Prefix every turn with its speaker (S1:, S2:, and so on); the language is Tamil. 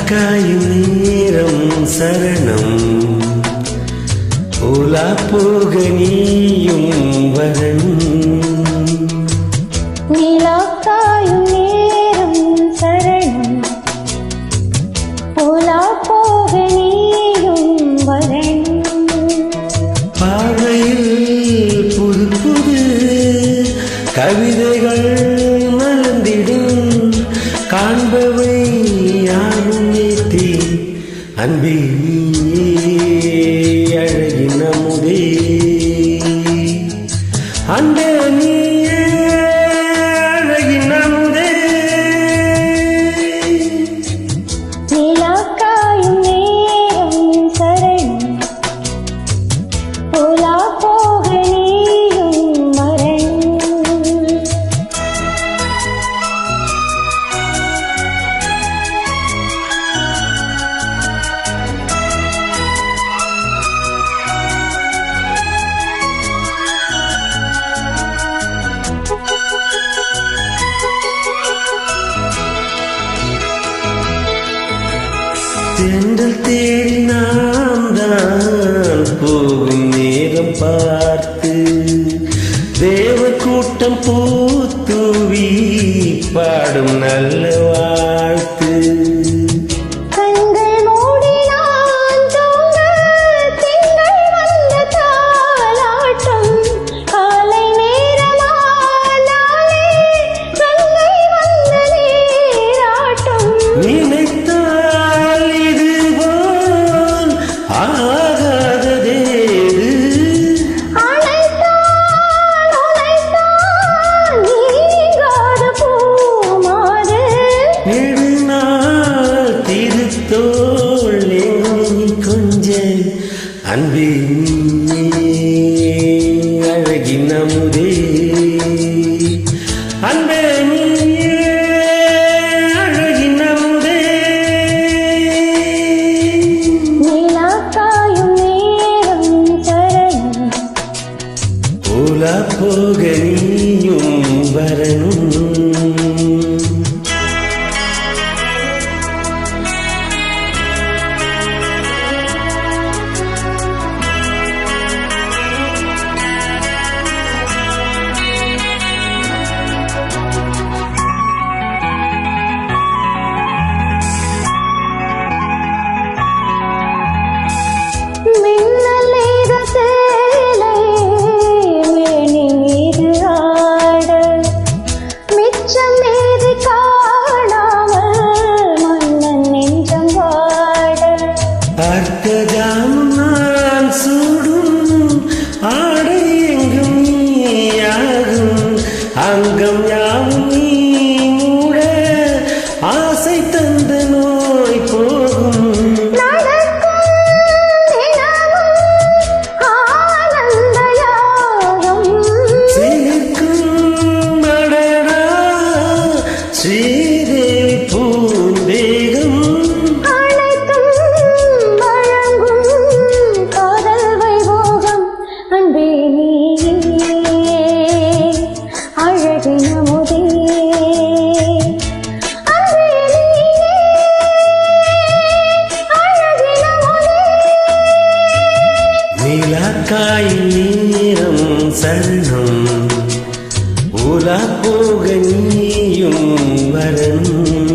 S1: நிலாக்காயும் நேரம் சரணம் உலா போக நீயும் வரணும்.
S2: நிலாக்காயும் நேரம் சரணம் உலா போக நீயும் வரணும்.
S1: பார்வையில் புது புது கவிதைகள் மலர்ந்திடும் காண்பவை யாரும் ஏற்றி அன்பே அழகின் அமுதே அன்பே நீயே அழகின் அமுதே.
S2: நிலாக்காயும் நேரம் சரணம் உலா போக நீயும் வரணும்.
S1: தென்றல் தேடி நாம் தான் போகும் நேரம் பார்த்து தேவ கூட்டம் பூத்தூவி பாடும் நல்ல வாழ்த்து.
S2: கண்கள் மூடி நான் தூங்க திங்கள் வந்த தாலாட்டம் காலை நேரமானாலே கங்கை வந்த நீராட்டம்.
S1: நினைத்தால் இதுபோல் ஆகாததேது
S2: அழைத்தால் உழைத்தால் நீங்காத பூமாது.
S1: நெடுநாள் திருத்தோள் எங்கும் கொஞ்ச அன்பே நீயே அழகின் அமுதே அன்பே நீயே அழகின் அமுதே.
S2: நிலாக்காயும் நேரம் சரணம்
S1: உலா போக நீயும் வரணும்.
S2: மின்னல் மீத சேலை மேனி மீது ஆட மிச்சம் மீது காணாமல் மன்னன் நெஞ்சம் வாட.
S1: அர்த்தஜாம் நான் சூடும் ஆடை எங்கும் நீயாகும் அங்கம் யாவும் நீ மூட ஆசை தந்த நோய் போகும்.
S2: நடக்கும் தினமும் ஆனந்த யாகம்
S1: சேர்க்கும் அடடா ஸ்ரீதேவி பூந்தேகம்.
S2: அனைத்தும் வழங்கும் காதல் வைபோகம். அன்பே நீயே அழகின் அமுதே அன்பே நீயே அழகின் அமுதே.
S1: நிலாக்காயும் நேரம் சரணம் உலா போக நீயும் வரணும்.